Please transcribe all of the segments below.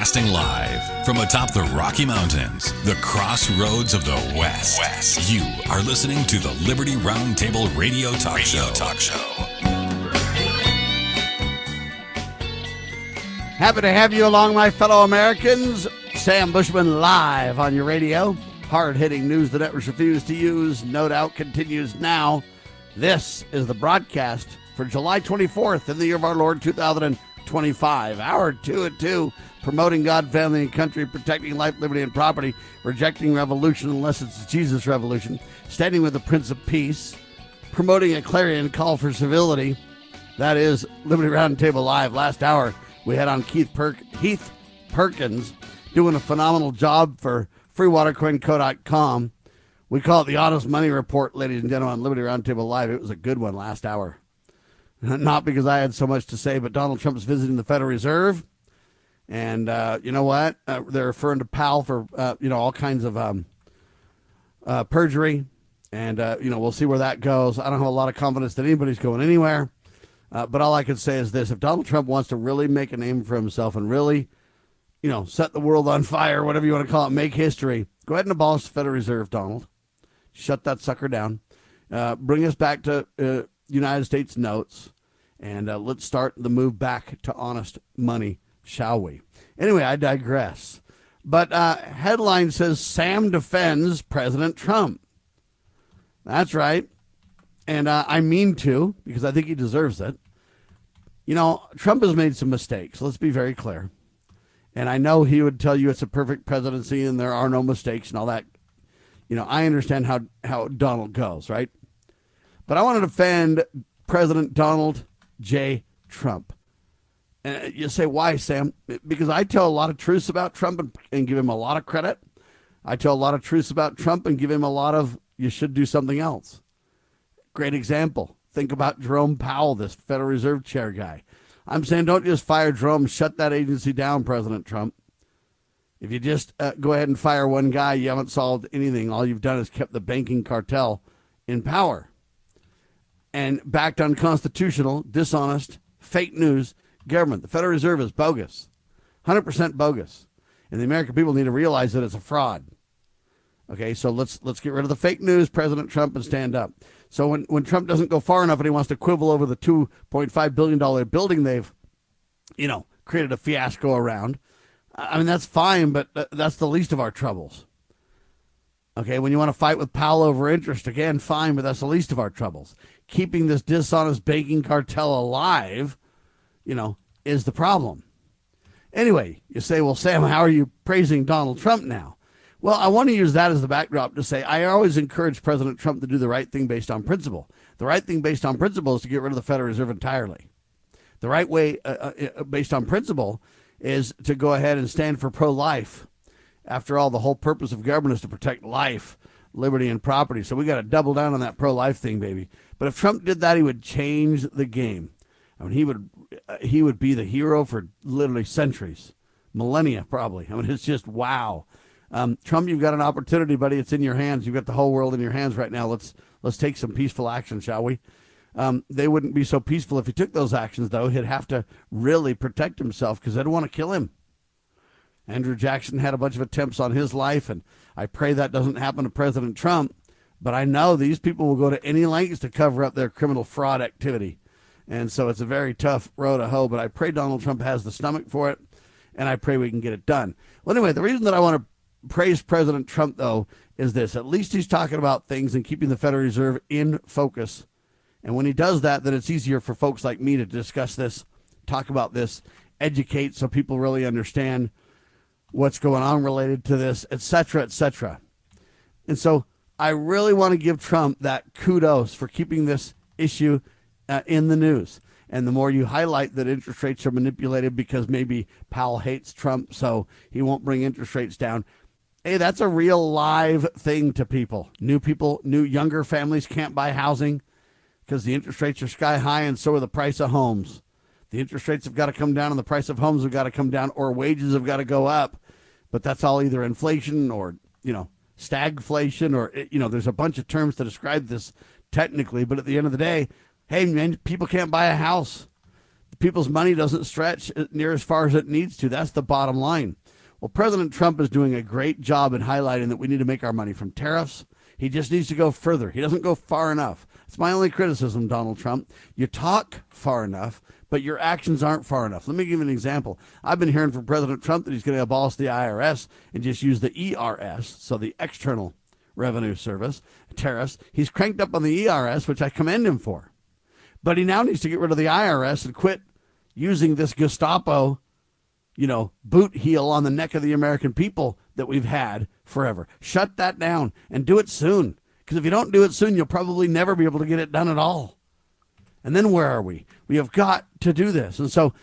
Broadcasting live from atop the Rocky Mountains, the crossroads of the West. You are listening to the Liberty RoundTable Radio Talk Show. Happy to have you along, my fellow Americans. Sam Bushman live on your radio. Hard-hitting news the networks refuse to use, no doubt, continues now. This is the broadcast for July 24th in the year of our Lord 2025. Hour 2 at 2, promoting God, family, and country, protecting life, liberty, and property, rejecting revolution unless it's Jesus' revolution, standing with the Prince of Peace, promoting a clarion call for civility. That is Liberty RoundTable Live. Last hour, we had on Heath Perkins doing a phenomenal job for freewatercoinco.com. We call it the Honest Money Report, ladies and gentlemen, on Liberty RoundTable Live. It was a good one last hour. Not because I had so much to say, but Donald Trump's visiting the Federal Reserve. And you know what? They're referring to Powell for, all kinds of perjury. And, we'll see where that goes. I don't have a lot of confidence that anybody's going anywhere. But all I can say is this. If Donald Trump wants to really make a name for himself and really, set the world on fire, whatever you want to call it, make history, go ahead and abolish the Federal Reserve, Donald. Shut that sucker down. Bring us back to United States notes. And let's start the move back to honest money, shall we? Anyway, I digress. But headline says, Sam defends President Trump. That's right. And I mean to, because I think he deserves it. Trump has made some mistakes. Let's be very clear. And I know he would tell you it's a perfect presidency and there are no mistakes and all that. I understand how Donald goes, right? But I want to defend President Donald J. Trump. And you say, why, Sam? Because I tell a lot of truths about Trump and give him a lot of credit. I tell a lot of truths about Trump and give him a lot of, you should do something else. Great example. Think about Jerome Powell, this Federal Reserve Chair guy. I'm saying don't just fire Jerome, shut that agency down, President Trump. If you just go ahead and fire one guy, you haven't solved anything. All you've done is kept the banking cartel in power. And backed unconstitutional, dishonest, fake news government. The Federal Reserve is bogus, 100% bogus. And the American people need to realize that it's a fraud. Okay, so let's get rid of the fake news, President Trump, and stand up. So when Trump doesn't go far enough and he wants to quibble over the $2.5 billion building they've, created a fiasco around, I mean, that's fine, but that's the least of our troubles. Okay, when you want to fight with Powell over interest, again, fine, but that's the least of our troubles. Keeping this dishonest banking cartel alive, is the problem. Anyway, you say, well, Sam, how are you praising Donald Trump now? Well, I want to use that as the backdrop to say I always encourage President Trump to do the right thing based on principle. The right thing based on principle is to get rid of the Federal Reserve entirely. The right way based on principle is to go ahead and stand for pro-life. After all, the whole purpose of government is to protect life, liberty, and property. So we got to double down on that pro-life thing, baby. But if Trump did that, he would change the game. I mean, he would be the hero for literally centuries, millennia probably. I mean, it's just wow. Trump, you've got an opportunity, buddy. It's in your hands. You've got the whole world in your hands right now. Let's take some peaceful action, shall we? They wouldn't be so peaceful if he took those actions, though. He'd have to really protect himself because they'd want to kill him. Andrew Jackson had a bunch of attempts on his life, and I pray that doesn't happen to President Trump. But I know these people will go to any lengths to cover up their criminal fraud activity. And so it's a very tough road to hoe, but I pray Donald Trump has the stomach for it, and I pray we can get it done. Well, anyway, the reason that I want to praise President Trump, though, is this. At least he's talking about things and keeping the Federal Reserve in focus. And when he does that, then it's easier for folks like me to discuss this, talk about this, educate so people really understand what's going on related to this, et cetera, et cetera. And so I really want to give Trump that kudos for keeping this issue in the news. And the more you highlight that interest rates are manipulated because maybe Powell hates Trump, so he won't bring interest rates down. Hey, that's a real live thing to people. New younger families can't buy housing because the interest rates are sky high, and so are the price of homes. The interest rates have got to come down, and the price of homes have got to come down, or wages have got to go up. But that's all either inflation or, stagflation, or, there's a bunch of terms to describe this technically. But at the end of the day, hey, man, people can't buy a house. people's money doesn't stretch near as far as it needs to. That's the bottom line. Well, President Trump is doing a great job in highlighting that we need to make our money from tariffs. He just needs to go further. He doesn't go far enough. It's my only criticism, Donald Trump. You talk far enough, but your actions aren't far enough. Let me give you an example. I've been hearing from President Trump that he's going to abolish the IRS and just use the ERS, so the External Revenue Service, tariffs. He's cranked up on the ERS, which I commend him for. But he now needs to get rid of the IRS and quit using this Gestapo, boot heel on the neck of the American people that we've had forever. Shut that down and do it soon. Because if you don't do it soon, you'll probably never be able to get it done at all. And then where are we? We have got to do this. And so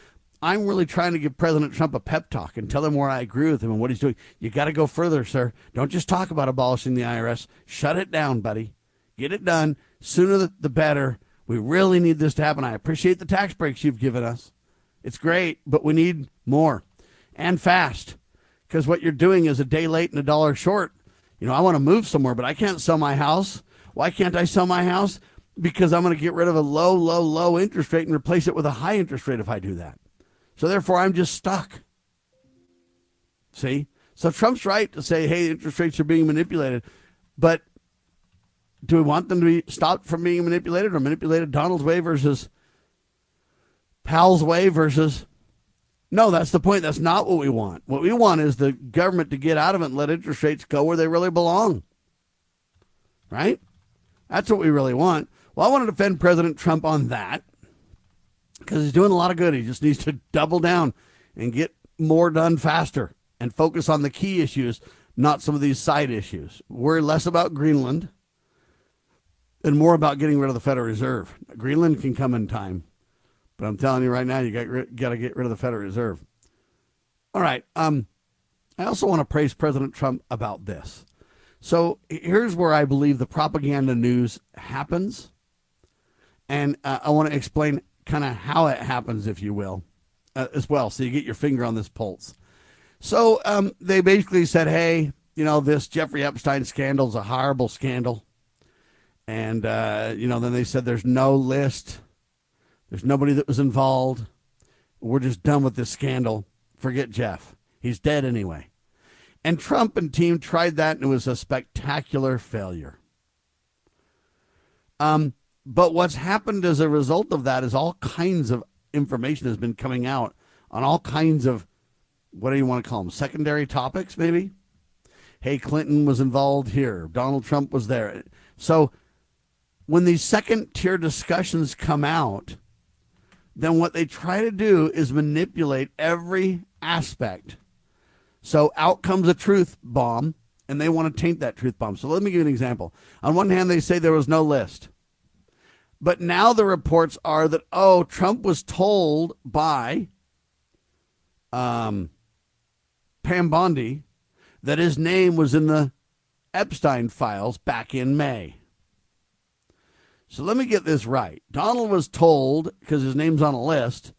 I'm really trying to give President Trump a pep talk and tell him where I agree with him and what he's doing. You got to go further, sir. Don't just talk about abolishing the IRS. Shut it down, buddy. Get it done. Sooner the better. We really need this to happen. I appreciate the tax breaks you've given us. It's great, but we need more and fast, because what you're doing is a day late and a dollar short. I want to move somewhere, but I can't sell my house. Why can't I sell my house? Because I'm going to get rid of a low interest rate and replace it with a high interest rate if I do that. So therefore, I'm just stuck. See? So Trump's right to say, hey, interest rates are being manipulated. But do we want them to be stopped from being manipulated, or manipulated Donald's way versus Powell's way versus... No, that's the point. That's not what we want. What we want is the government to get out of it and let interest rates go where they really belong. Right? That's what we really want. Well, I want to defend President Trump on that because he's doing a lot of good. He just needs to double down and get more done faster and focus on the key issues, not some of these side issues. Worry less about Greenland and more about getting rid of the Federal Reserve. Greenland can come in time. But I'm telling you right now, you got to get rid of the Federal Reserve. All right. I also want to praise President Trump about this. So here's where I believe the propaganda news happens. And I want to explain kind of how it happens, if you will, as well, so you get your finger on this pulse. So they basically said, hey, this Jeffrey Epstein scandal is a horrible scandal. And, then they said there's no list. There's nobody that was involved. We're just done with this scandal. Forget Jeff. He's dead anyway. And Trump and team tried that, and it was a spectacular failure. But what's happened as a result of that is all kinds of information has been coming out on all kinds of, what do you want to call them, secondary topics maybe? Hey, Clinton was involved here. Donald Trump was there. So when these second-tier discussions come out, then what they try to do is manipulate every aspect. So out comes a truth bomb, and they want to taint that truth bomb. So let me give you an example. On one hand, they say there was no list. But now the reports are that, Trump was told by Pam Bondi that his name was in the Epstein files back in May. So let me get this right. Donald was told, because his name's on a list,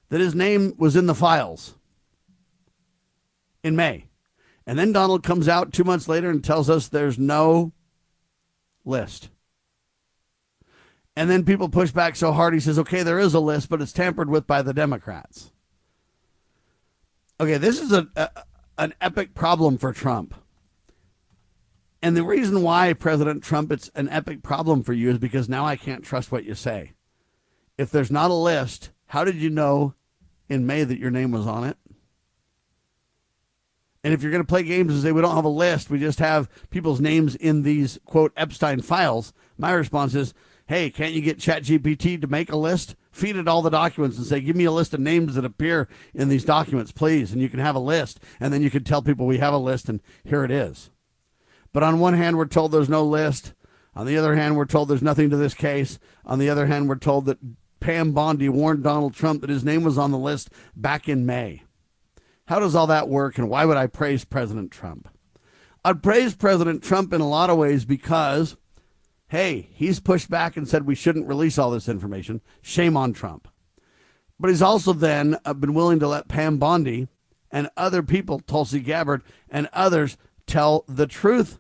that his name was in the files in May. And then Donald comes out 2 months later and tells us there's no list. And then people push back so hard, he says, okay, there is a list, but it's tampered with by the Democrats. Okay, this is an epic problem for Trump. And the reason why, President Trump, it's an epic problem for you is because now I can't trust what you say. If there's not a list, how did you know in May that your name was on it? And if you're going to play games and say we don't have a list, we just have people's names in these, quote, Epstein files, my response is, hey, can't you get ChatGPT to make a list? Feed it all the documents and say, give me a list of names that appear in these documents, please. And you can have a list. And then you can tell people we have a list and here it is. But on one hand, we're told there's no list. On the other hand, we're told there's nothing to this case. On the other hand, we're told that Pam Bondi warned Donald Trump that his name was on the list back in May. How does all that work, and why would I praise President Trump? I'd praise President Trump in a lot of ways because, hey, he's pushed back and said we shouldn't release all this information. Shame on Trump. But he's also then been willing to let Pam Bondi and other people, Tulsi Gabbard and others, tell the truth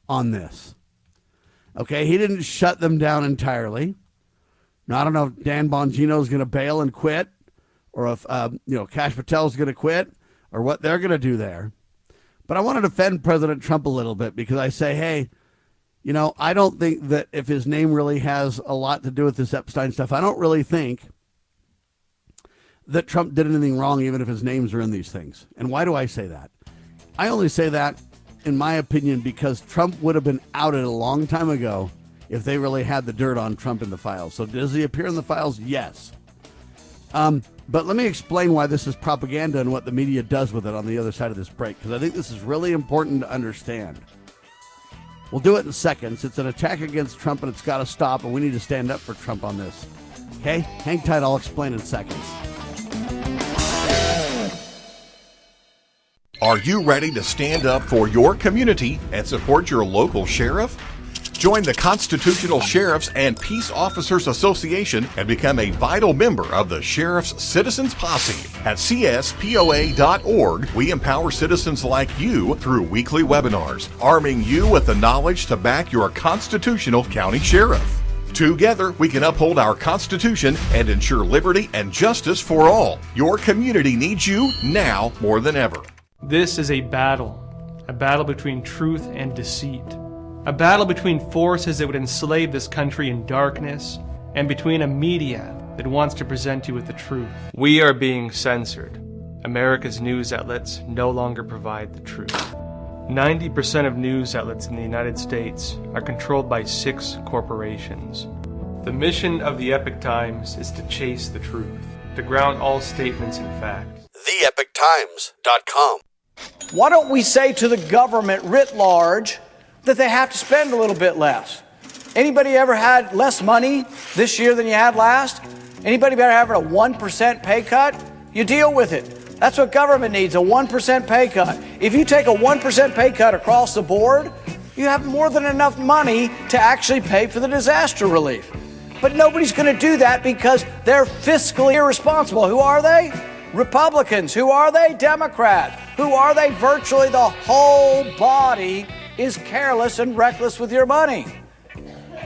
on this. Okay, he didn't shut them down entirely. Now, I don't know if Dan Bongino is going to bail and quit, or if Kash Patel is going to quit, or what they're going to do there. But I want to defend President Trump a little bit because I say, hey, I don't think that if his name really has a lot to do with this Epstein stuff, I don't really think that Trump did anything wrong, even if his names are in these things. And why do I say that? I only say that, in my opinion, because Trump would have been outed a long time ago if they really had the dirt on Trump in the files. So does he appear in the files? Yes. But let me explain why this is propaganda and what the media does with it on the other side of this break, because I think this is really important to understand. We'll do it in seconds. It's an attack against Trump, and it's got to stop, and we need to stand up for Trump on this. Okay? Hang tight. I'll explain in seconds. Are you ready to stand up for your community and support your local sheriff? Join the Constitutional Sheriffs and Peace Officers Association and become a vital member of the Sheriff's Citizens Posse. At cspoa.org, we empower citizens like you through weekly webinars, arming you with the knowledge to back your constitutional county sheriff. Together, we can uphold our Constitution and ensure liberty and justice for all. Your community needs you now more than ever. This is a battle between truth and deceit. A battle between forces that would enslave this country in darkness and between a media that wants to present you with the truth. We are being censored. America's news outlets no longer provide the truth. 90% of news outlets in the United States are controlled by 6 corporations. The mission of the Epoch Times is to chase the truth, to ground all statements in fact. TheEpochTimes.com. Why don't we say to the government writ large that they have to spend a little bit less? Anybody ever had less money this year than you had last? Anybody ever have a 1% pay cut? You deal with it. That's what government needs, a 1% pay cut. If you take a 1% pay cut across the board, you have more than enough money to actually pay for the disaster relief. But nobody's going to do that because they're fiscally irresponsible. Who are they? Republicans. Who are they? Democrats. Who are they? Virtually the whole body is careless and reckless with your money.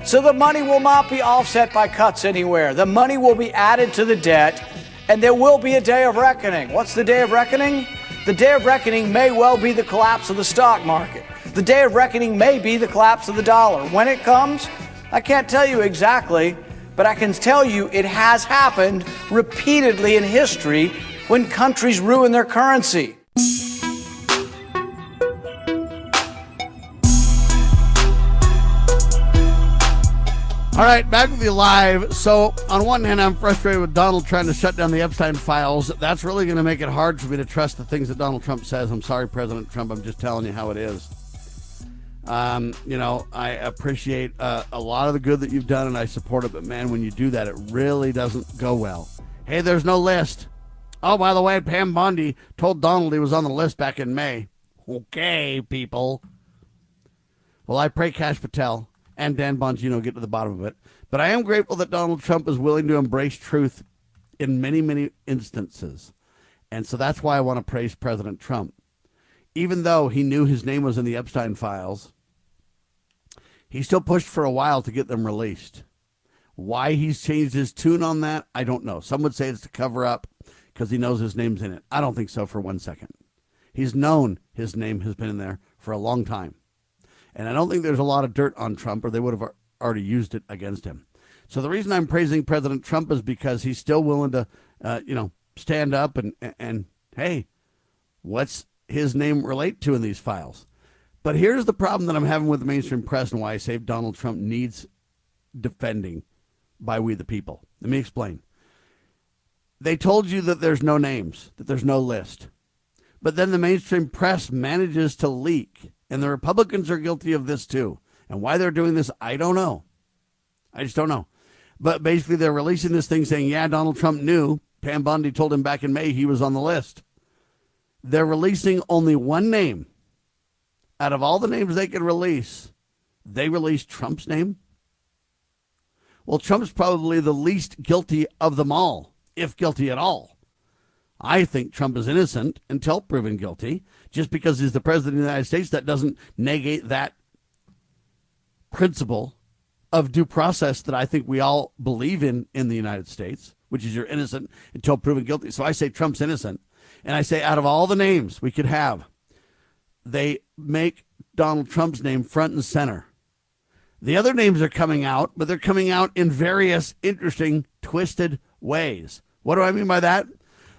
So the money will not be offset by cuts anywhere. The money will be added to the debt, and there will be a day of reckoning. What's the day of reckoning? The day of reckoning may well be the collapse of the stock market. The day of reckoning may be the collapse of the dollar. When it comes, I can't tell you exactly, but I can tell you it has happened repeatedly in history when countries ruin their currency. All right, back with you live. So, on one hand, I'm frustrated with Donald trying to shut down the Epstein files. That's really going to make it hard for me to trust the things that Donald Trump says. I'm sorry, President Trump. I'm just telling you how it is. I appreciate a lot of the good that you've done, and I support it. But, man, when you do that, it really doesn't go well. Hey, there's no list. Oh, by the way, Pam Bondi told Donald he was on the list back in May. Okay, people. Well, I pray Kash Patel and Dan Bongino get to the bottom of it. But I am grateful that Donald Trump is willing to embrace truth in many, many instances. And so that's why I want to praise President Trump. Even though he knew his name was in the Epstein files, he still pushed for a while to get them released. Why he's changed his tune on that, I don't know. Some would say it's to cover up because he knows his name's in it. I don't think so for 1 second. He's known his name has been in there for a long time. And I don't think there's a lot of dirt on Trump, or they would have already used it against him. So the reason I'm praising President Trump is because he's still willing to, stand up and hey, what's his name relate to in these files? But here's the problem that I'm having with the mainstream press and why I say Donald Trump needs defending by we the people. Let me explain. They told you that there's no names, that there's no list. But then the mainstream press manages to leak. And the Republicans are guilty of this too. And why they're doing this, I don't know. I just don't know. But basically they're releasing this thing saying, yeah, Donald Trump knew. Pam Bondi told him back in May he was on the list. They're releasing only one name. Out of all the names they could release, they released Trump's name. Well, Trump's probably the least guilty of them all, if guilty at all. I think Trump is innocent until proven guilty. Just because he's the president of the United States, that doesn't negate that principle of due process that I think we all believe in the United States, which is you're innocent until proven guilty. So I say Trump's innocent. And I say out of all the names we could have, they make Donald Trump's name front and center. The other names are coming out, but they're coming out in various interesting, twisted ways. What do I mean by that?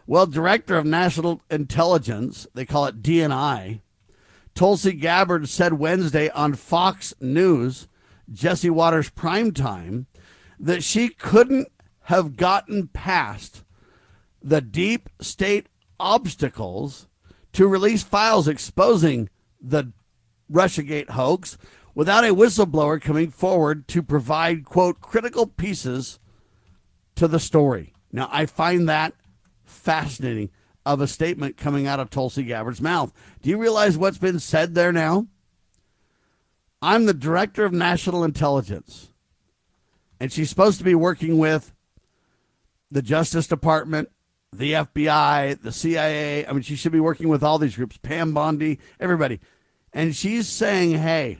Well, Director of National Intelligence, they call it DNI, Tulsi Gabbard said Wednesday on Fox News, Jesse Watters Primetime, that she couldn't have gotten past the deep state obstacles to release files exposing the Russiagate hoax without a whistleblower coming forward to provide, quote, critical pieces to the story. Now, I find that fascinating of a statement coming out of Tulsi Gabbard's mouth. Do you realize what's been said there now? I'm the Director of National Intelligence, and she's supposed to be working with the Justice Department, the FBI, the CIA. I mean, she should be working with all these groups, Pam Bondi, everybody. And she's saying, hey,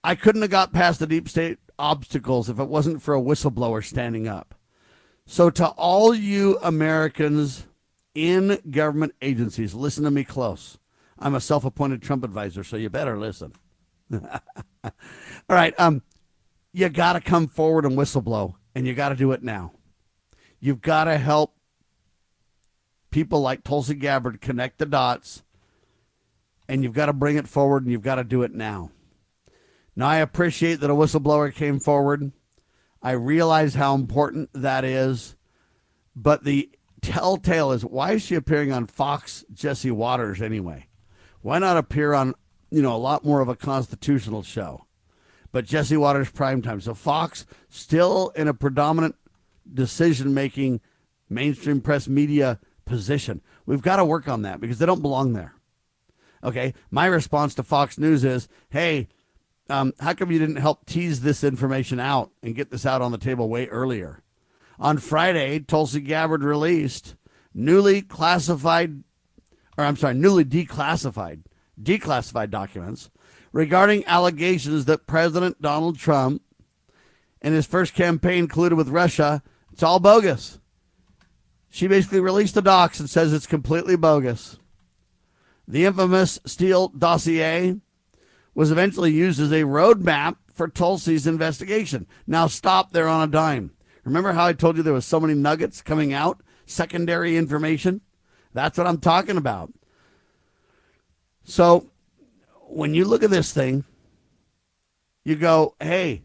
I couldn't have got past the deep state obstacles if it wasn't for a whistleblower standing up. So to all you Americans in government agencies, listen to me close. I'm a self-appointed Trump advisor, so you better listen. All right, you got to come forward and whistleblow, and you got to do it now. You've got to help people like Tulsi Gabbard connect the dots, and you've got to bring it forward, and you've got to do it now. Now, I appreciate that a whistleblower came forward. I realize how important that is, but the telltale is, why is she appearing on Fox Jesse Watters anyway? Why not appear on, a lot more of a constitutional show? But Jesse Watters Primetime. So Fox still in a predominant decision-making mainstream press media position. We've got to work on that because they don't belong there. Okay, my response to Fox News is, hey, how come you didn't help tease this information out and get this out on the table way earlier? On Friday, Tulsi Gabbard released newly declassified documents regarding allegations that President Donald Trump and his first campaign colluded with Russia. It's all bogus. She basically released the docs and says it's completely bogus. The infamous Steele dossier was eventually used as a roadmap for Tulsi's investigation. Now stop there on a dime. Remember how I told you there was so many nuggets coming out? Secondary information? That's what I'm talking about. So when you look at this thing, you go, hey,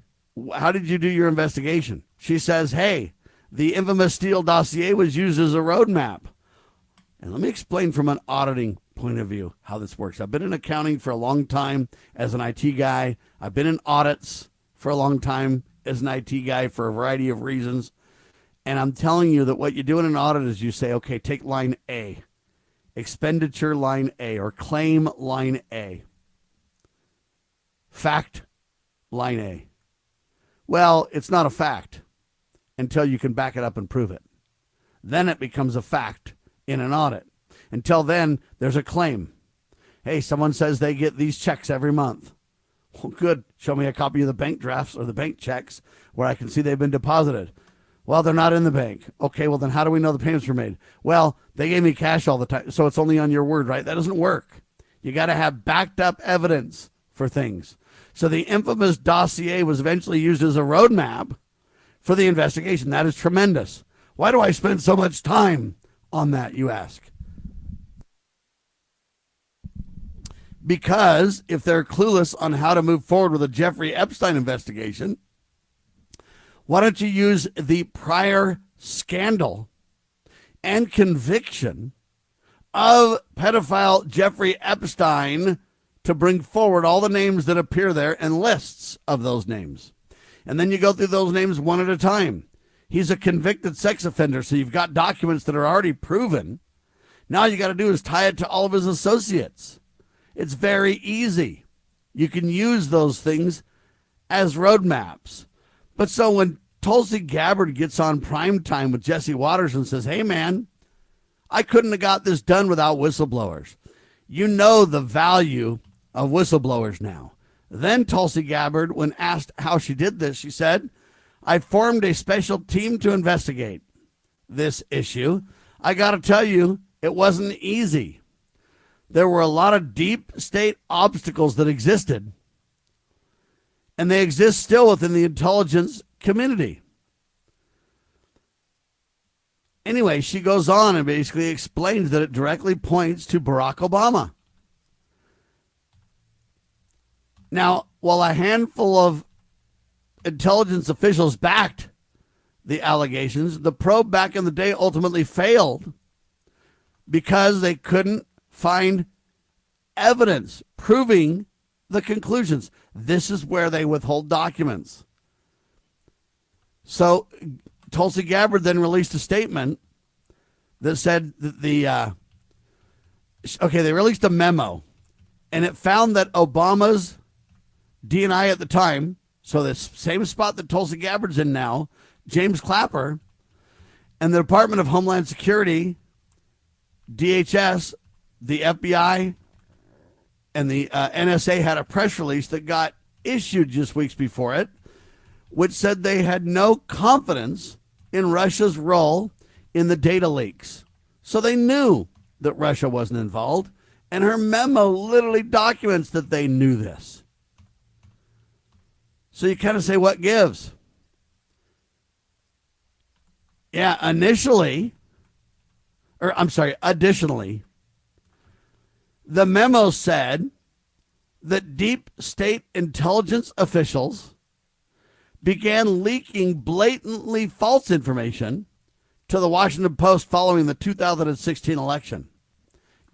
how did you do your investigation? She says, hey, the infamous Steele dossier was used as a roadmap. And let me explain from an auditing point of view how this works. I've been in accounting for a long time as an IT guy. I've been in audits for a long time as an IT guy for a variety of reasons. And I'm telling you that what you do in an audit is you say, okay, take line A, expenditure line A, or claim line A, fact line A. Well, it's not a fact until you can back it up and prove it. Then it becomes a fact in an audit. Until then, there's a claim. Hey, someone says they get these checks every month. Well, good. Show me a copy of the bank drafts or the bank checks where I can see they've been deposited. Well, they're not in the bank. Okay, well, then how do we know the payments were made? Well, they gave me cash all the time, so it's only on your word, right? That doesn't work. You got to have backed up evidence for things. So the infamous dossier was eventually used as a roadmap for the investigation. That is tremendous. Why do I spend so much time on that, you ask? Because if they're clueless on how to move forward with a Jeffrey Epstein investigation, why don't you use the prior scandal and conviction of pedophile Jeffrey Epstein to bring forward all the names that appear there and lists of those names? And then you go through those names one at a time. He's a convicted sex offender, so you've got documents that are already proven. Now you got to do is tie it to all of his associates. It's very easy. You can use those things as roadmaps. But so when Tulsi Gabbard gets on primetime with Jesse Watters and says, hey, man, I couldn't have got this done without whistleblowers. You know the value of whistleblowers now. Then Tulsi Gabbard, when asked how she did this, she said, I formed a special team to investigate this issue. I got to tell you, it wasn't easy. There were a lot of deep state obstacles that existed, and they exist still within the intelligence community. Anyway, she goes on and basically explains that it directly points to Barack Obama. Now, while a handful of intelligence officials backed the allegations, the probe back in the day ultimately failed because they couldn't find evidence proving the conclusions. This is where they withhold documents. So Tulsi Gabbard then released a statement that said that they released a memo, and it found that Obama's DNI at the time, so the same spot that Tulsi Gabbard's in now, James Clapper, and the Department of Homeland Security, DHS, the FBI, and the NSA had a press release that got issued just weeks before it, which said they had no confidence in Russia's role in the data leaks. So they knew that Russia wasn't involved, and her memo literally documents that they knew this. So you kind of say, what gives? Yeah, additionally, the memo said that deep state intelligence officials began leaking blatantly false information to the Washington Post following the 2016 election.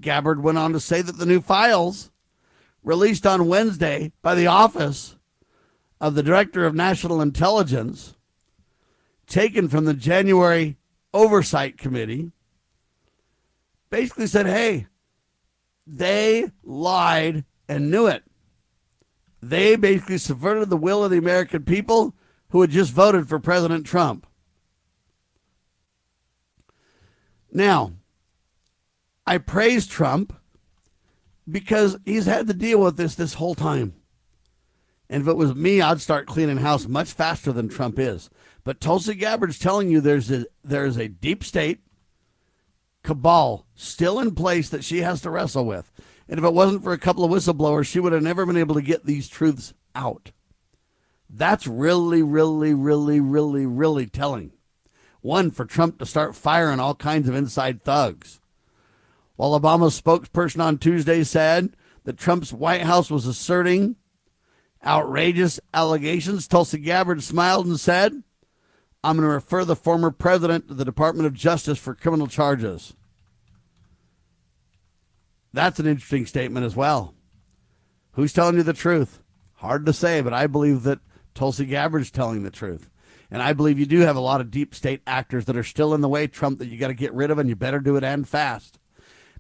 Gabbard went on to say that the new files released on Wednesday by the Office of the Director of National Intelligence, taken from the January Oversight Committee, basically said, hey, they lied and knew it. They basically subverted the will of the American people who had just voted for President Trump. Now, I praise Trump because he's had to deal with this whole time. And if it was me, I'd start cleaning house much faster than Trump is. But Tulsi Gabbard's telling you there is a deep state cabal still in place that she has to wrestle with. And if it wasn't for a couple of whistleblowers, she would have never been able to get these truths out. That's really, really, really, really, really telling. One, for Trump to start firing all kinds of inside thugs. While Obama's spokesperson on Tuesday said that Trump's White House was asserting outrageous allegations, Tulsi Gabbard smiled and said, I'm going to refer the former president to the Department of Justice for criminal charges. That's an interesting statement as well. Who's telling you the truth? Hard to say, but I believe that Tulsi Gabbard's telling the truth. And I believe you do have a lot of deep state actors that are still in the way, Trump, that you got to get rid of, and you better do it and fast.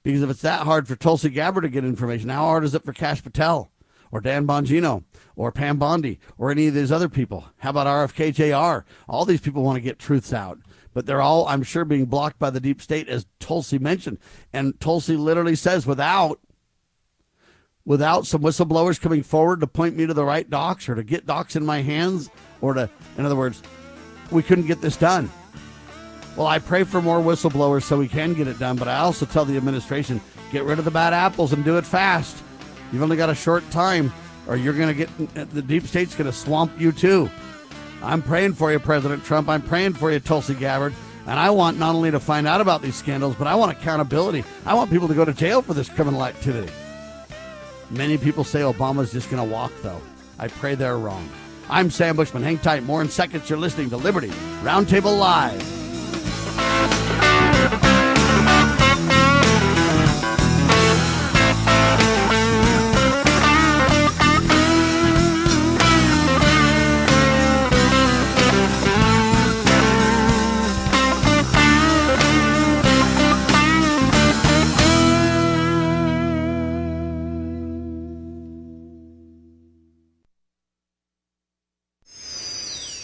Because if it's that hard for Tulsi Gabbard to get information, how hard is it for Kash Patel or Dan Bongino or Pam Bondi or any of these other people? How about RFK Jr.? All these people want to get truths out, but they're all, I'm sure, being blocked by the deep state, as Tulsi mentioned. And Tulsi literally says, without some whistleblowers coming forward to point me to the right docs or to get docs in my hands or to, in other words, we couldn't get this done. Well, I pray for more whistleblowers so we can get it done, but I also tell the administration, get rid of the bad apples and do it fast. You've only got a short time, or you're going to get, the deep state's going to swamp you too. I'm praying for you, President Trump. I'm praying for you, Tulsi Gabbard. And I want not only to find out about these scandals, but I want accountability. I want people to go to jail for this criminal activity. Many people say Obama's just going to walk, though. I pray they're wrong. I'm Sam Bushman. Hang tight. More in seconds. You're listening to Liberty Roundtable Live.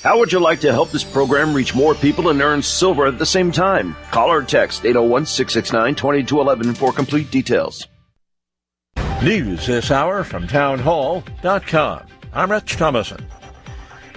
How would you like to help this program reach more people and earn silver at the same time? Call or text 801-669-2211 for complete details. News this hour from townhall.com. I'm Rich Thomason.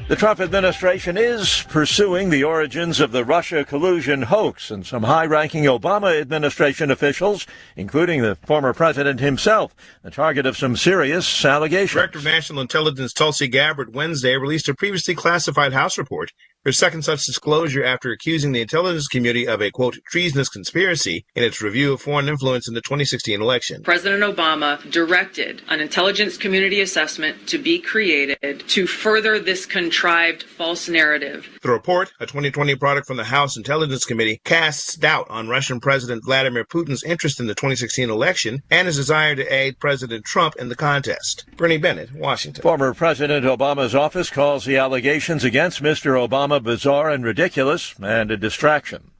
The Trump administration is pursuing the origins of the Russia collusion hoax, and some high-ranking Obama administration officials, including the former president himself, the target of some serious allegations. Director of National Intelligence Tulsi Gabbard Wednesday released a previously classified House report, her second such disclosure after accusing the intelligence community of a, quote, treasonous conspiracy in its review of foreign influence in the 2016 election. President Obama directed an intelligence community assessment to be created to further this contrived false narrative. The report, a 2020 product from the House Intelligence Committee, casts doubt on Russian President Vladimir Putin's interest in the 2016 election and his desire to aid President Trump in the contest. Bernie Bennett, Washington. Former President Obama's office calls the allegations against Mr. Obama bizarre and ridiculous and a distraction.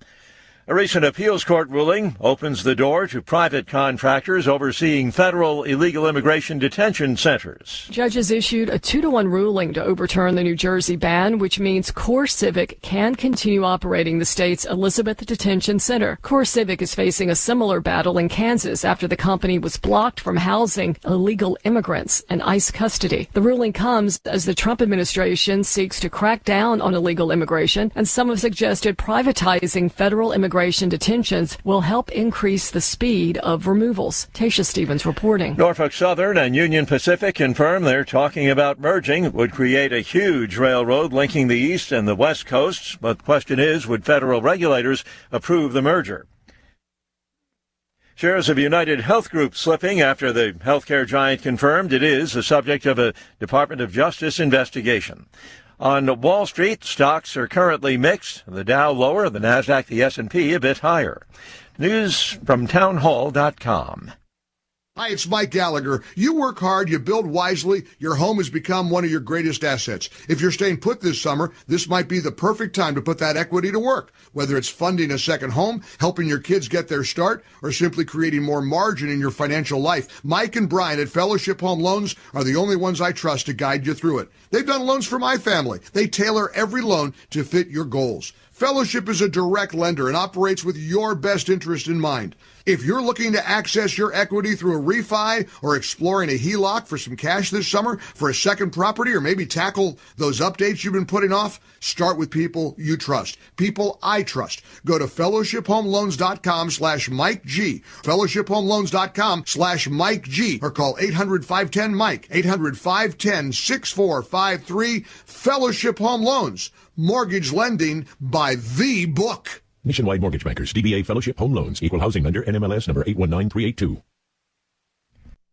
A recent appeals court ruling opens the door to private contractors overseeing federal illegal immigration detention centers. Judges issued a 2-1 ruling to overturn the New Jersey ban, which means CoreCivic can continue operating the state's Elizabeth Detention Center. CoreCivic is facing a similar battle in Kansas after the company was blocked from housing illegal immigrants in ICE custody. The ruling comes as the Trump administration seeks to crack down on illegal immigration, and some have suggested privatizing federal immigration detentions will help increase the speed of removals. Tasha Stevens reporting. Norfolk Southern and Union Pacific confirm they're talking about merging. It would create a huge railroad linking the east and the west coasts, but the question is, would federal regulators approve the merger? Shares of United Health Group slipping after the healthcare giant confirmed it is the subject of a Department of Justice investigation. On Wall Street, stocks are currently mixed. The Dow lower, the Nasdaq, the S&P a bit higher. News from townhall.com. Hi, it's Mike Gallagher. You work hard, you build wisely, your home has become one of your greatest assets. If you're staying put this summer, this might be the perfect time to put that equity to work. Whether it's funding a second home, helping your kids get their start, or simply creating more margin in your financial life, Mike and Brian at Fellowship Home Loans are the only ones I trust to guide you through it. They've done loans for my family. They tailor every loan to fit your goals. Fellowship is a direct lender and operates with your best interest in mind. If you're looking to access your equity through a refi or exploring a HELOC for some cash this summer for a second property, or maybe tackle those updates you've been putting off, start with people you trust. People I trust. Go to fellowshiphomeloans.com/Mike G. fellowshiphomeloans.com/Mike G. or call 800-510-MIKE. 800-510-6453. Fellowship Home Loans. Mortgage lending by the book. Nationwide Mortgage Bankers, DBA Fellowship Home Loans, Equal Housing Lender, NMLS number 819382.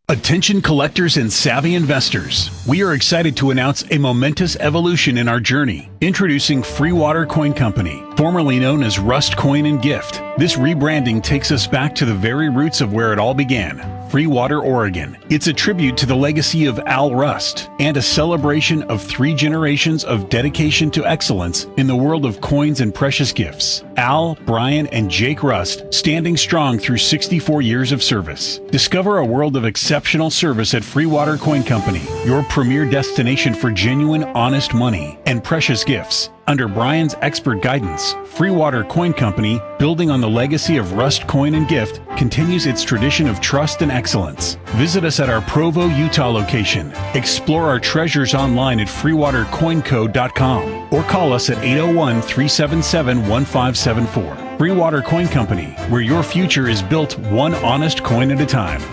Attention collectors and savvy investors. We are excited to announce a momentous evolution in our journey. Introducing Free Water Coin Company, formerly known as Rust Coin and Gift. This rebranding takes us back to the very roots of where it all began. Free Water, Oregon. It's a tribute to the legacy of Al Rust and a celebration of 3 generations of dedication to excellence in the world of coins and precious gifts. Al, Brian, and Jake Rust standing strong through 64 years of service. Discover a world of exceptional service at Free Water Coin Company, your premier destination for genuine, honest money and precious gifts. Under Brian's expert guidance, Free Water Coin Company, building on the legacy of Rust Coin and Gift, continues its tradition of trust and excellence. Visit us at our Provo, Utah location. Explore our treasures online at freewatercoinco.com or call us at 801-377-1574. Free Water Coin Company, where your future is built one honest coin at a time.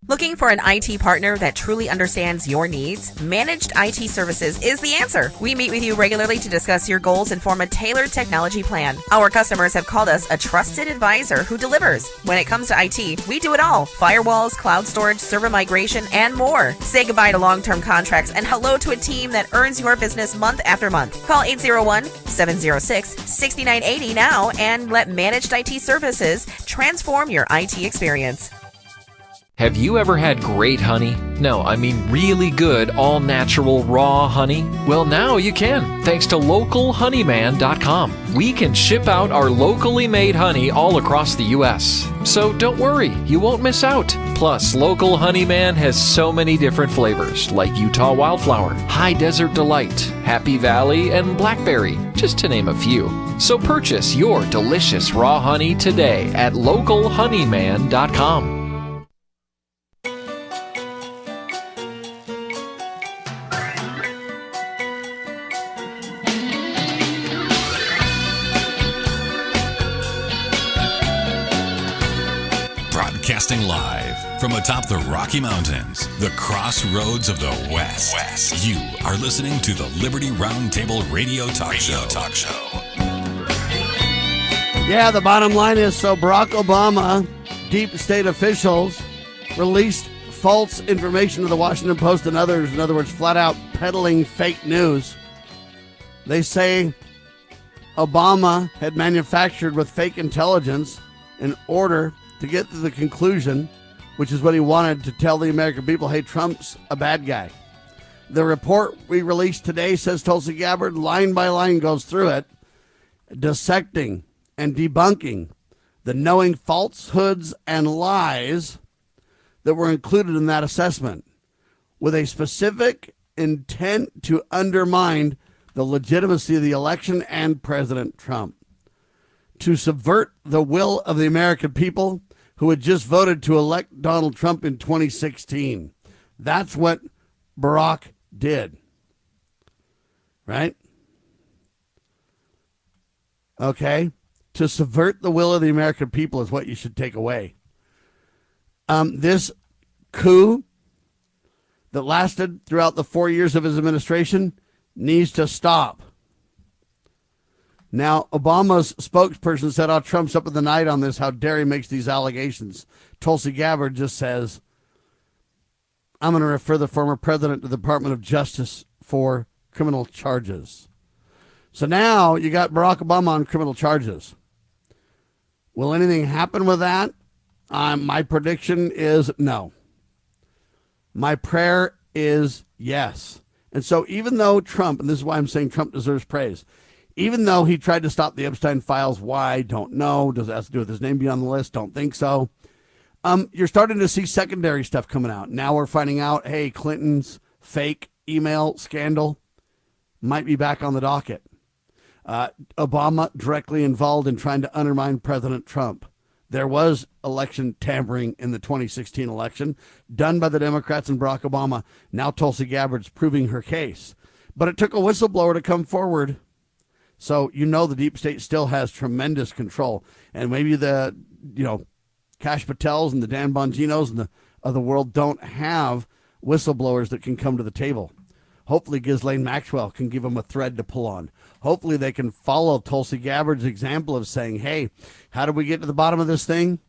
Looking for an IT partner that truly understands your needs? Managed IT Services is the answer. We meet with you regularly to discuss your goals and form a tailored technology plan. Our customers have called us a trusted advisor who delivers. When it comes to IT, we do it all. Firewalls, cloud storage, server migration, and more. Say goodbye to long-term contracts and hello to a team that earns your business month after month. Call 801-706-6980 now and let Managed IT Services transform your IT experience. Have you ever had great honey? No, I mean really good, all-natural, raw honey? Well, now you can, thanks to localhoneyman.com. We can ship out our locally made honey all across the U.S. So don't worry, you won't miss out. Plus, Local Honeyman has so many different flavors, like Utah Wildflower, High Desert Delight, Happy Valley, and Blackberry, just to name a few. So purchase your delicious raw honey today at localhoneyman.com. Broadcasting live from atop the Rocky Mountains, the crossroads of the West. You are listening to the Liberty RoundTable Radio Talk Show. Yeah, the bottom line is, so Barack Obama, deep state officials released false information to the Washington Post and others. In other words, flat out peddling fake news. They say Obama had manufactured with fake intelligence in order to get to the conclusion, which is what he wanted to tell the American people, hey, Trump's a bad guy. The report we released today, says Tulsi Gabbard, line by line goes through it, dissecting and debunking the knowing falsehoods and lies that were included in that assessment with a specific intent to undermine the legitimacy of the election and President Trump, to subvert the will of the American people who had just voted to elect Donald Trump in 2016. That's what Barack did. Right? Okay? To subvert the will of the American people is what you should take away. This coup that lasted throughout the 4 years of his administration needs to stop. Now, Obama's spokesperson said, oh, Trump's up in the night on this. How dare he makes these allegations? Tulsi Gabbard just says, I'm going to refer the former president to the Department of Justice for criminal charges. So now you got Barack Obama on criminal charges. Will anything happen with that? My prediction is no. My prayer is yes. And so even though Trump, and this is why I'm saying Trump deserves praise, even though he tried to stop the Epstein files, why? Don't know. Does it have to do with his name being on the list? Don't think so. You're starting to see secondary stuff coming out. Now we're finding out, hey, Clinton's fake email scandal might be back on the docket. Obama directly involved in trying to undermine President Trump. There was election tampering in the 2016 election done by the Democrats and Barack Obama. Now Tulsi Gabbard's proving her case. But it took a whistleblower to come forward. So you know the deep state still has tremendous control. And maybe the, Kash Patels and the Dan Bonginos and of the world don't have whistleblowers that can come to the table. Hopefully Ghislaine Maxwell can give them a thread to pull on. Hopefully they can follow Tulsi Gabbard's example of saying, hey, how do we get to the bottom of this thing?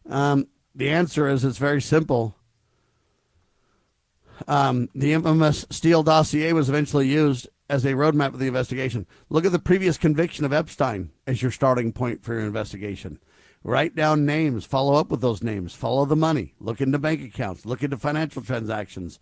The answer is it's very simple. The infamous Steele dossier was eventually used as a roadmap of the investigation. Look at the previous conviction of Epstein as your starting point for your investigation. Write down names, follow up with those names, follow the money, look into bank accounts, look into financial transactions,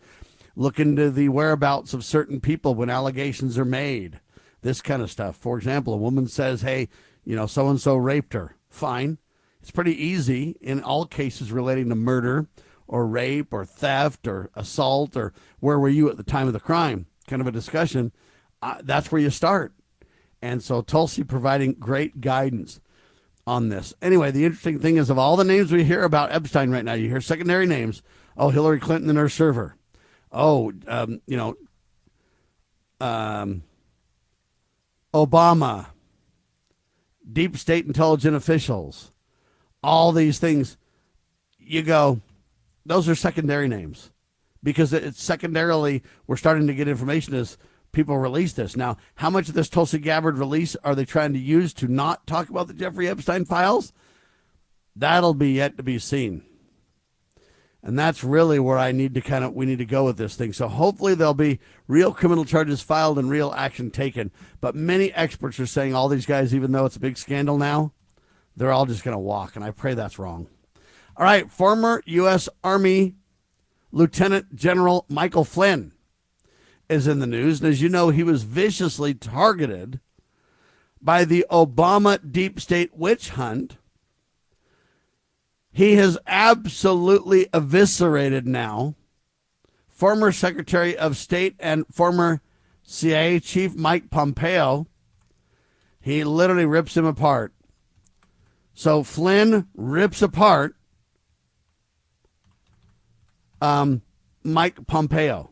look into the whereabouts of certain people when allegations are made, this kind of stuff. For example, a woman says, hey, so-and-so raped her. Fine. It's pretty easy in all cases relating to murder or rape or theft or assault or where were you at the time of the crime kind of a discussion. That's where you start. And so Tulsi providing great guidance on this. Anyway, the interesting thing is of all the names we hear about Epstein right now, you hear secondary names. Oh, Hillary Clinton and her server. Oh, Obama, deep state intelligence officials, all these things. You go, those are secondary names because it's secondarily we're starting to get information as people release this. Now, how much of this Tulsi Gabbard release are they trying to use to not talk about the Jeffrey Epstein files? That'll be yet to be seen. And that's really where we need to go with this thing. So hopefully there'll be real criminal charges filed and real action taken. But many experts are saying all these guys, even though it's a big scandal now, they're all just going to walk. And I pray that's wrong. All right. Former U.S. Army Lieutenant General Michael Flynn is in the news. And as you know, he was viciously targeted by the Obama deep state witch hunt. He has absolutely eviscerated now former Secretary of State and former CIA Chief Mike Pompeo. He literally rips him apart. So Flynn rips apart Mike Pompeo.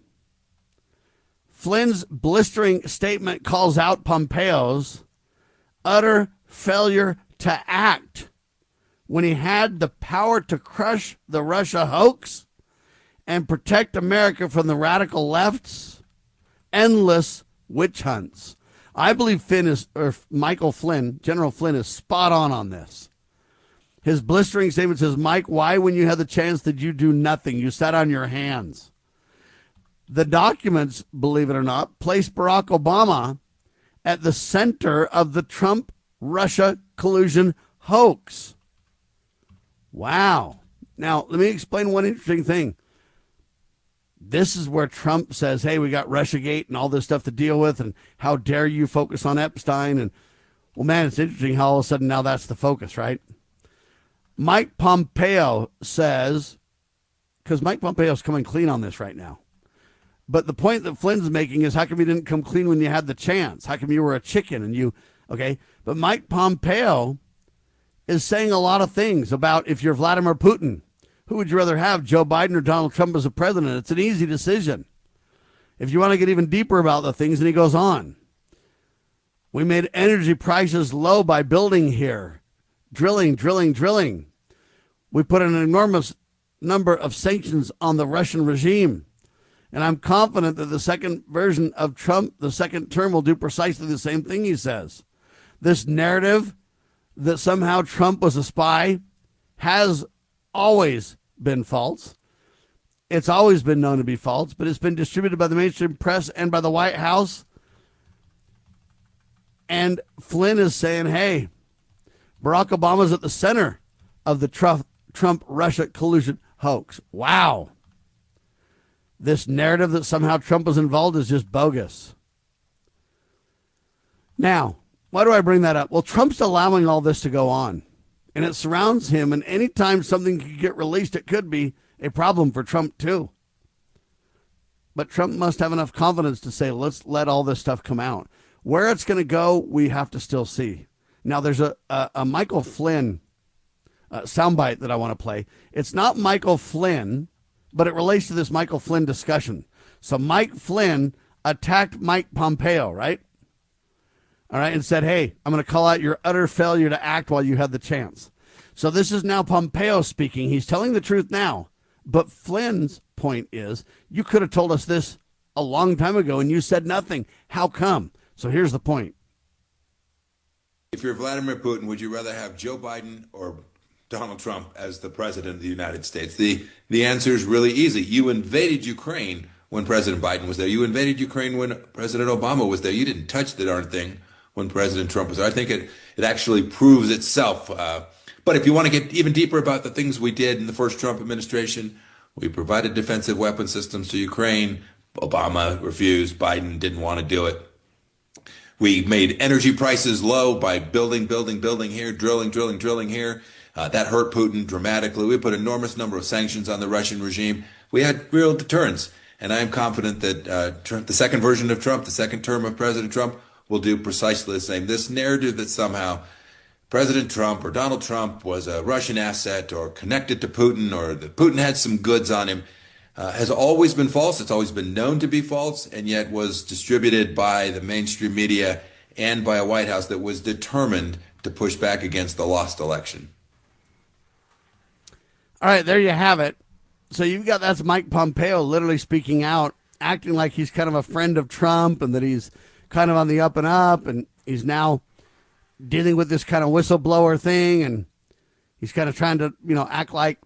Flynn's blistering statement calls out Pompeo's utter failure to act when he had the power to crush the Russia hoax and protect America from the radical left's endless witch hunts. I believe General Flynn is spot on this. His blistering statement says, Mike, why, when you had the chance, did you do nothing? You sat on your hands. The documents, believe it or not, place Barack Obama at the center of the Trump-Russia collusion hoax. Wow. Now, let me explain one interesting thing. This is where Trump says, hey, we got Russiagate and all this stuff to deal with, and how dare you focus on Epstein? And, well, man, it's interesting how all of a sudden now that's the focus, right? Mike Pompeo says, because Mike Pompeo's coming clean on this right now. But the point that Flynn's making is, how come you didn't come clean when you had the chance? How come you were a chicken and you, okay? But Mike Pompeo is saying a lot of things about, if you're Vladimir Putin, who would you rather have, Joe Biden or Donald Trump as a president? It's an easy decision. If you want to get even deeper about the things, and he goes on. We made energy prices low by building here. Drilling. We put an enormous number of sanctions on the Russian regime. And I'm confident that the second version of Trump, the second term, will do precisely the same thing, he says. This narrative that somehow Trump was a spy has always been false. It's always been known to be false, but it's been distributed by the mainstream press and by the White House. And Flynn is saying, hey, Barack Obama's at the center of the Trump-Russia collusion hoax. Wow. This narrative that somehow Trump was involved is just bogus. Now, why do I bring that up? Well, Trump's allowing all this to go on, and it surrounds him, and anytime something could get released, it could be a problem for Trump too. But Trump must have enough confidence to say, let's let all this stuff come out. Where it's going to go, we have to still see. Now, there's a Michael Flynn soundbite that I want to play. It's not Michael Flynn, but it relates to this Michael Flynn discussion. So Mike Flynn attacked Mike Pompeo, right? All right, and said, hey, I'm going to call out your utter failure to act while you had the chance. So this is now Pompeo speaking. He's telling the truth now. But Flynn's point is, you could have told us this a long time ago and you said nothing. How come? So here's the point. If you're Vladimir Putin, would you rather have Joe Biden or Donald Trump as the president of the United States? The answer is really easy. You invaded Ukraine when President Biden was there. You invaded Ukraine when President Obama was there. You didn't touch the darn thing when President Trump was there. I think it actually proves itself. But if you want to get even deeper about the things we did in the first Trump administration, we provided defensive weapon systems to Ukraine. Obama refused. Biden didn't want to do it. We made energy prices low by building here, drilling here. That hurt Putin dramatically. We put an enormous number of sanctions on the Russian regime. We had real deterrence. And I am confident that the second version of Trump, the second term of President Trump, will do precisely the same. This narrative that somehow President Trump or Donald Trump was a Russian asset or connected to Putin, or that Putin had some goods on him, has always been false. It's always been known to be false, and yet was distributed by the mainstream media and by a White House that was determined to push back against the lost election. All right, there you have it. So that's Mike Pompeo literally speaking out, acting like he's kind of a friend of Trump and that he's kind of on the up and up, and he's now dealing with this kind of whistleblower thing, and he's kind of trying to, act like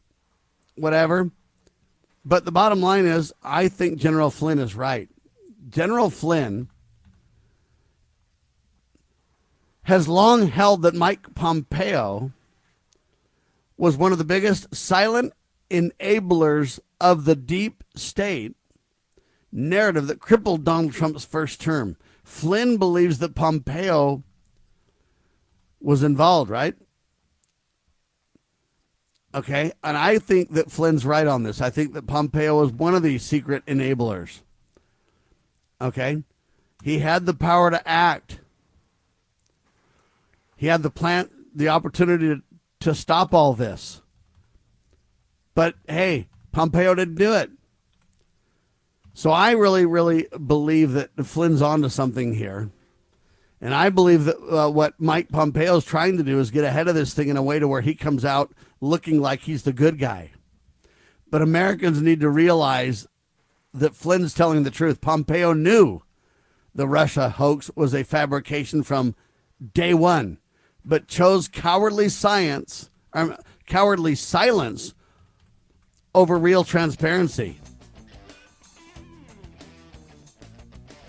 whatever. But the bottom line is, I think General Flynn is right. General Flynn has long held that Mike Pompeo was one of the biggest silent enablers of the deep state narrative that crippled Donald Trump's first term. Flynn believes that Pompeo was involved, right? Okay, and I think that Flynn's right on this. I think that Pompeo was one of these secret enablers. Okay, he had the power to act. He had the opportunity to stop all this. But hey, Pompeo didn't do it. So I really, really believe that Flynn's onto something here. And I believe that what Mike Pompeo is trying to do is get ahead of this thing in a way to where he comes out looking like he's the good guy. But Americans need to realize that Flynn's telling the truth. Pompeo knew the Russia hoax was a fabrication from day one, but chose cowardly silence over real transparency.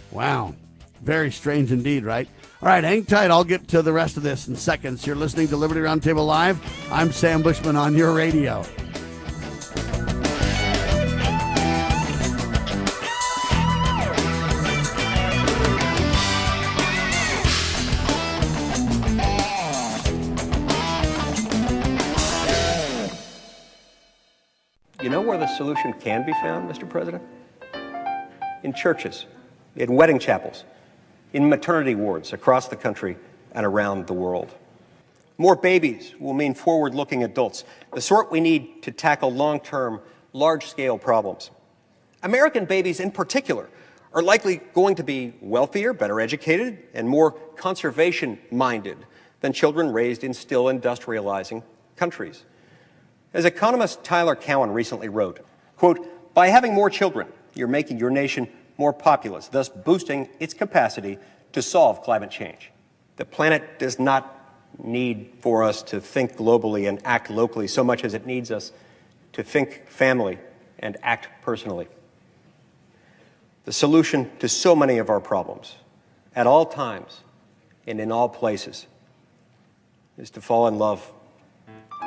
Wow. Very strange indeed, right? All right, hang tight. I'll get to the rest of this in seconds. You're listening to Liberty Roundtable Live. I'm Sam Bushman on your radio. You know where the solution can be found, Mr. President? In churches, in wedding chapels, in maternity wards across the country and around the world. More babies will mean forward-looking adults, the sort we need to tackle long-term, large-scale problems. American babies in particular are likely going to be wealthier, better educated, and more conservation-minded than children raised in still industrializing countries. As economist Tyler Cowen recently wrote, quote, "By having more children, you're making your nation more populous, thus boosting its capacity to solve climate change. The planet does not need for us to think globally and act locally so much as it needs us to think family and act personally. The solution to so many of our problems, at all times and in all places, is to fall in love,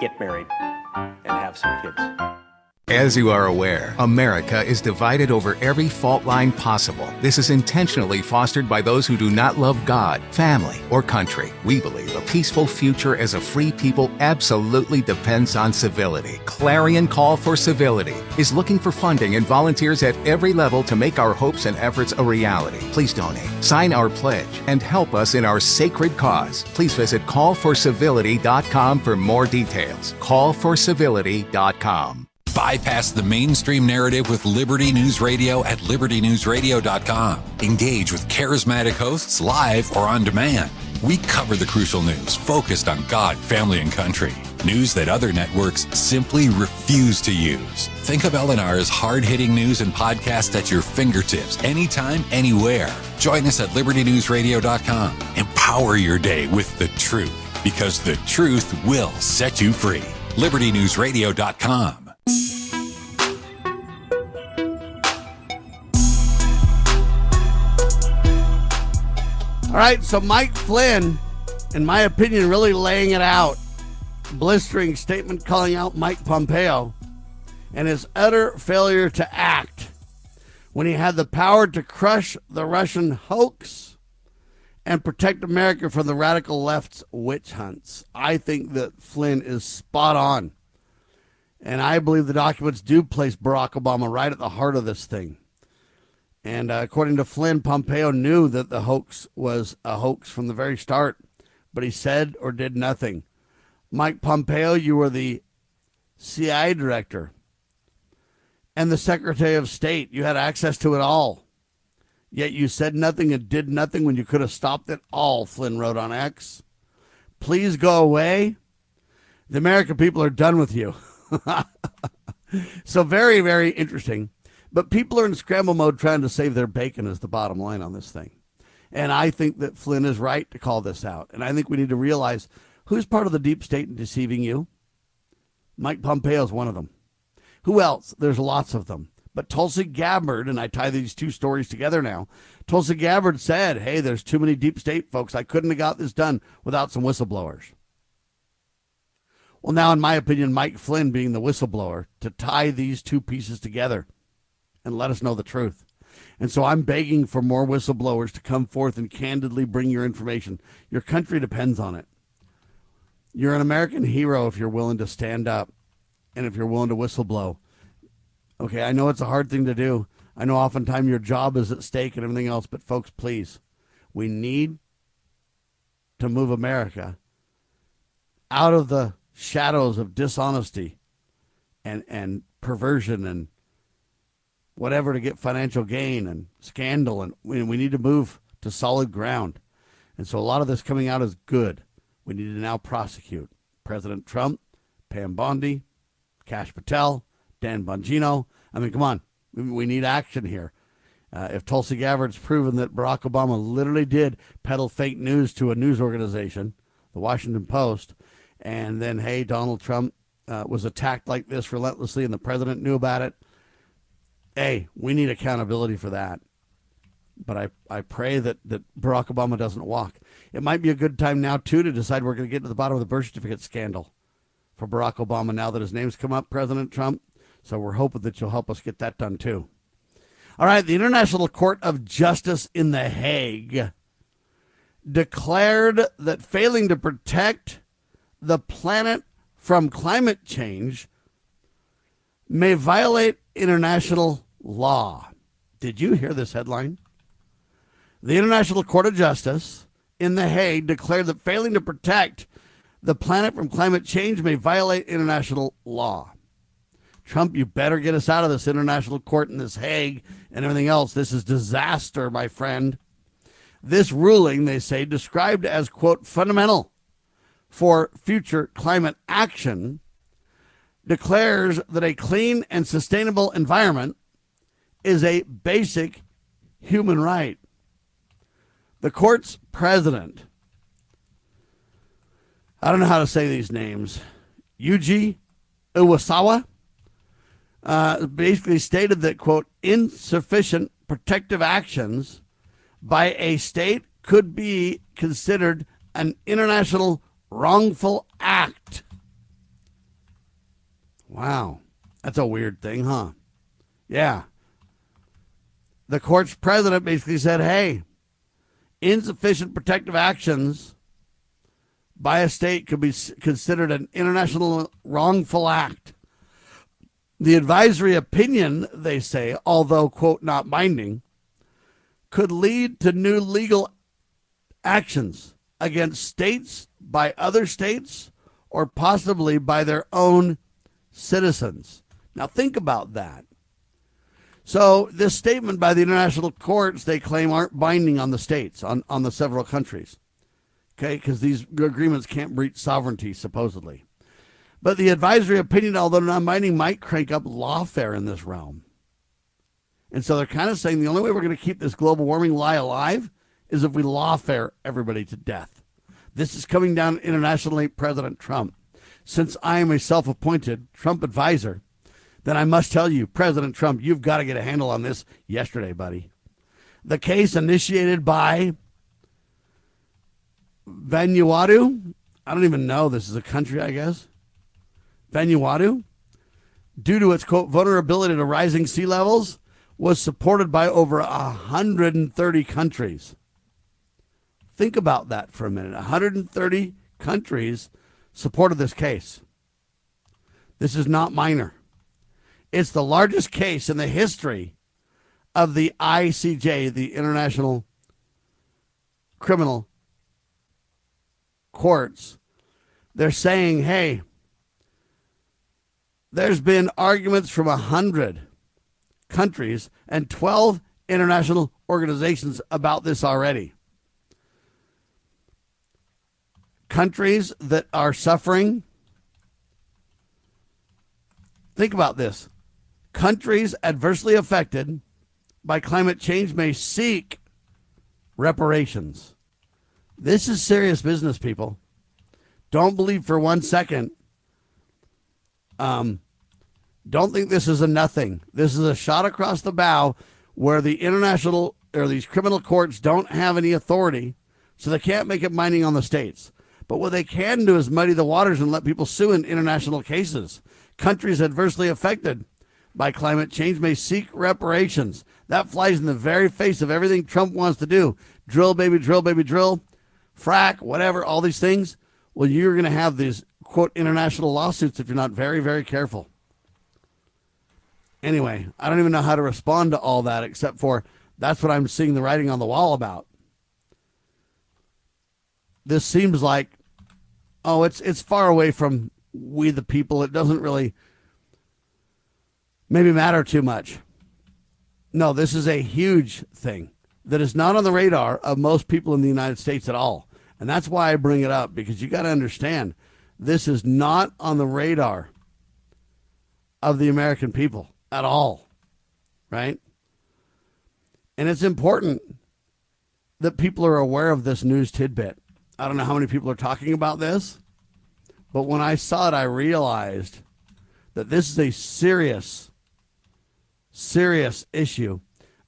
get married, and have some kids." As you are aware, America is divided over every fault line possible. This is intentionally fostered by those who do not love God, family, or country. We believe a peaceful future as a free people absolutely depends on civility. Clarion Call for Civility is looking for funding and volunteers at every level to make our hopes and efforts a reality. Please donate, sign our pledge, and help us in our sacred cause. Please visit callforcivility.com for more details. Callforcivility.com. Bypass the mainstream narrative with Liberty News Radio at libertynewsradio.com. Engage with charismatic hosts live or on demand. We cover the crucial news focused on God, family, and country. News that other networks simply refuse to use. Think of LNR's hard-hitting news and podcasts at your fingertips, anytime, anywhere. Join us at libertynewsradio.com. Empower your day with the truth, because the truth will set you free. libertynewsradio.com. All right, so Mike Flynn, in my opinion, really laying it out. Blistering statement calling out Mike Pompeo and his utter failure to act when he had the power to crush the Russian hoax and protect America from the radical left's witch hunts. I think that Flynn is spot on. And I believe the documents do place Barack Obama right at the heart of this thing. And according to Flynn, Pompeo knew that the hoax was a hoax from the very start, but he said or did nothing. Mike Pompeo, you were the CIA director and the Secretary of State. You had access to it all. Yet you said nothing and did nothing when you could have stopped it all, Flynn wrote on X. Please go away. The American people are done with you. So very, very interesting. But people are in scramble mode trying to save their bacon is the bottom line on this thing. And I think that Flynn is right to call this out. And I think we need to realize who's part of the deep state in deceiving you. Mike Pompeo is one of them. Who else? There's lots of them. But Tulsi Gabbard, and I tie these two stories together now, Tulsi Gabbard said, hey, there's too many deep state folks. I couldn't have got this done without some whistleblowers. Well, now, in my opinion, Mike Flynn being the whistleblower to tie these two pieces together and let us know the truth. And so I'm begging for more whistleblowers to come forth and candidly bring your information. Your country depends on it. You're an American hero if you're willing to stand up and if you're willing to whistleblow. Okay, I know it's a hard thing to do. I know oftentimes your job is at stake and everything else, but folks, please, we need to move America out of the shadows of dishonesty and perversion and whatever to get financial gain and scandal. And we need to move to solid ground. And so a lot of this coming out is good. We need to now prosecute President Trump, Pam Bondi, Kash Patel, Dan Bongino. I mean, come on. We need action here. If Tulsi Gabbard's proven that Barack Obama literally did peddle fake news to a news organization, the Washington Post, and then, hey, Donald Trump was attacked like this relentlessly and the president knew about it, hey, we need accountability for that. But I pray that Barack Obama doesn't walk. It might be a good time now, too, to decide we're going to get to the bottom of the birth certificate scandal for Barack Obama now that his name's come up, President Trump. So we're hoping that you'll help us get that done, too. All right, the International Court of Justice in The Hague declared that failing to protect the planet from climate change may violate international law. Did you hear this headline? The International Court of Justice in The Hague declared that failing to protect the planet from climate change may violate international law. Trump, you better get us out of this international court in this Hague and everything else. This is disaster, my friend. This ruling, they say, described as, quote, fundamental for future climate action, declares that a clean and sustainable environment is a basic human right. The court's president, I don't know how to say these names, Yuji Iwasawa, basically stated that, quote, insufficient protective actions by a state could be considered an international wrongful act. Wow. That's a weird thing, huh? Yeah. The court's president basically said, hey, insufficient protective actions by a state could be considered an international wrongful act. The advisory opinion, they say, although, quote, not binding, could lead to new legal actions against states by other states or possibly by their own citizens. Now, think about that. So this statement by the international courts, they claim, aren't binding on the states, on the several countries, okay, because these agreements can't breach sovereignty, supposedly. But the advisory opinion, although non-binding, might crank up lawfare in this realm. And so they're kind of saying the only way we're going to keep this global warming lie alive is if we lawfare everybody to death. This is coming down internationally, President Trump. Since I am a self-appointed Trump advisor, then I must tell you, President Trump, you've got to get a handle on this yesterday, buddy. The case initiated by Vanuatu, I don't even know, this is a country, I guess. Vanuatu, due to its, quote, vulnerability to rising sea levels, was supported by over 130 countries. Think about that for a minute. 130 countries supported this case. This is not minor. It's the largest case in the history of the ICJ, the International Criminal Courts. They're saying, hey, there's been arguments from 100 countries and 12 international organizations about this already. Countries that are suffering. Think about this. Countries adversely affected by climate change may seek reparations. This is serious business, people. Don't believe for 1 second. Don't think this is a nothing. This is a shot across the bow where the international or these criminal courts don't have any authority, so they can't make it binding on the states. But what they can do is muddy the waters and let people sue in international cases. Countries adversely affected by climate change may seek reparations. That flies in the very face of everything Trump wants to do. Drill, baby, drill, baby, drill. Frack, whatever, all these things. Well, you're going to have these, quote, international lawsuits if you're not very, very careful. Anyway, I don't even know how to respond to all that except for that's what I'm seeing the writing on the wall about. This seems like, oh, it's far away from we the people. It doesn't really maybe matter too much. No, this is a huge thing. that is not on the radar of most people in the United States at all. And that's why I bring it up, because you got to understand, this is not on the radar of the American people at all, right? And it's important that people are aware of this news tidbit. I don't know how many people are talking about this, but when I saw it, I realized that this is a serious, serious issue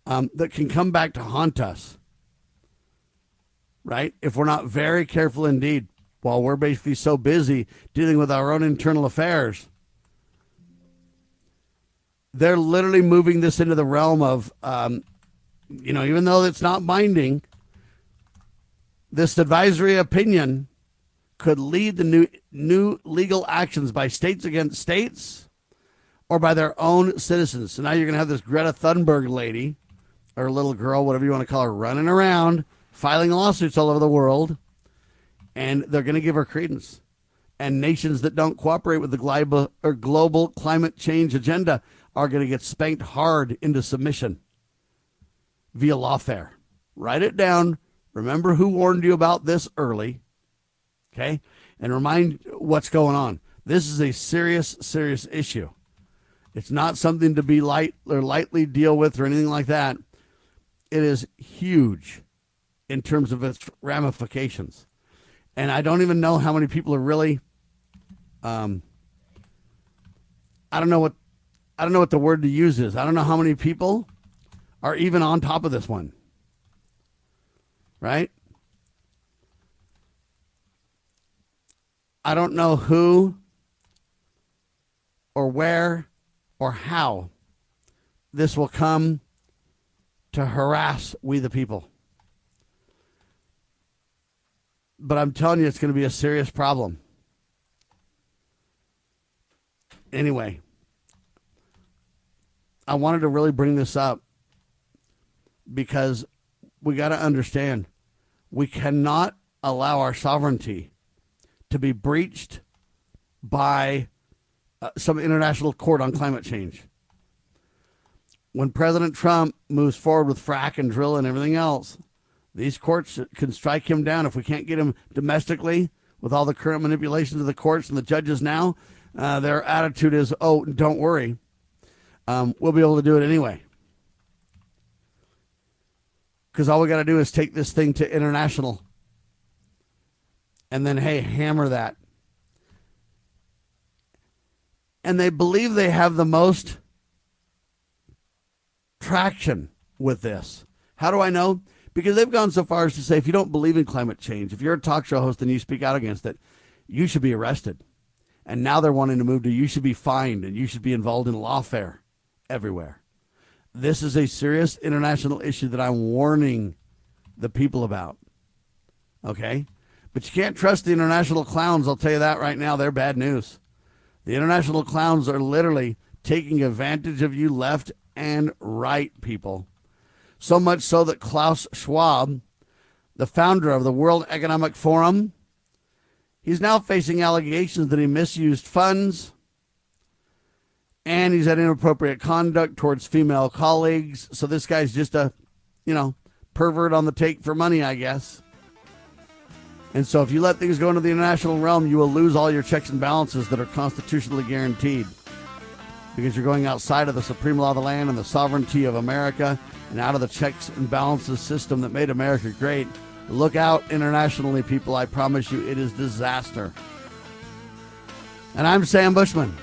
that can come back to haunt us, right? If we're not very careful indeed, while we're basically so busy dealing with our own internal affairs. They're literally moving this into the realm of, even though it's not binding, this advisory opinion could lead to new legal actions by states against states or by their own citizens. So now you're going to have this Greta Thunberg lady, or little girl, whatever you want to call her, running around, filing lawsuits all over the world, and they're going to give her credence. And nations that don't cooperate with the global climate change agenda are going to get spanked hard into submission via lawfare. Write it down. Remember who warned you about this early, okay? And remind what's going on. This is a serious, serious issue. It's not something to be lightly deal with or anything like that. It is huge in terms of its ramifications. And I don't even know how many people are really, I don't know what the word to use is. I don't know how many people are even on top of this one. Right? I don't know who or where or how this will come to harass we the people. But I'm telling you, it's going to be a serious problem. Anyway, I wanted to really bring this up because we got to understand, we cannot allow our sovereignty to be breached by some international court on climate change. When President Trump moves forward with frack and drill and everything else, these courts can strike him down. If we can't get him domestically with all the current manipulations of the courts and the judges now, their attitude is, oh, don't worry. We'll be able to do it anyway. Because all we got to do is take this thing to international and then, hey, hammer that. And they believe they have the most traction with this. How do I know? Because they've gone so far as to say, if you don't believe in climate change, if you're a talk show host and you speak out against it, you should be arrested. And now they're wanting to move to you should be fined and you should be involved in lawfare everywhere. This is a serious international issue that I'm warning the people about. Okay? But you can't trust the international clowns. I'll tell you that right now. They're bad news. The international clowns are literally taking advantage of you left and right, people. So much so that Klaus Schwab, the founder of the World Economic Forum, he's now facing allegations that he misused funds and he's had inappropriate conduct towards female colleagues. So this guy's just a, pervert on the take for money, I guess. And so if you let things go into the international realm, you will lose all your checks and balances that are constitutionally guaranteed, because you're going outside of the supreme law of the land and the sovereignty of America and out of the checks and balances system that made America great. Look out internationally, people. I promise you, it is disaster. And I'm Sam Bushman,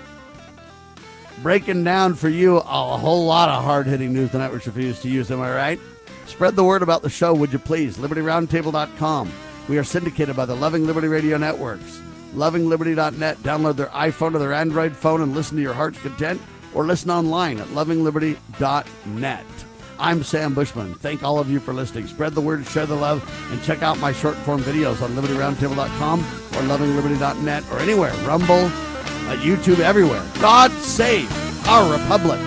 breaking down for you a whole lot of hard-hitting news the networks refuse to use. Am I right? Spread the word about the show, would you please? LibertyRoundTable.com. We are syndicated by the Loving Liberty Radio Networks. LovingLiberty.net. Download their iPhone or their Android phone and listen to your heart's content, or listen online at LovingLiberty.net. I'm Sam Bushman. Thank all of you for listening. Spread the word, share the love, and check out my short-form videos on LibertyRoundTable.com or LovingLiberty.net or anywhere. Rumble, YouTube, everywhere. God save our republic.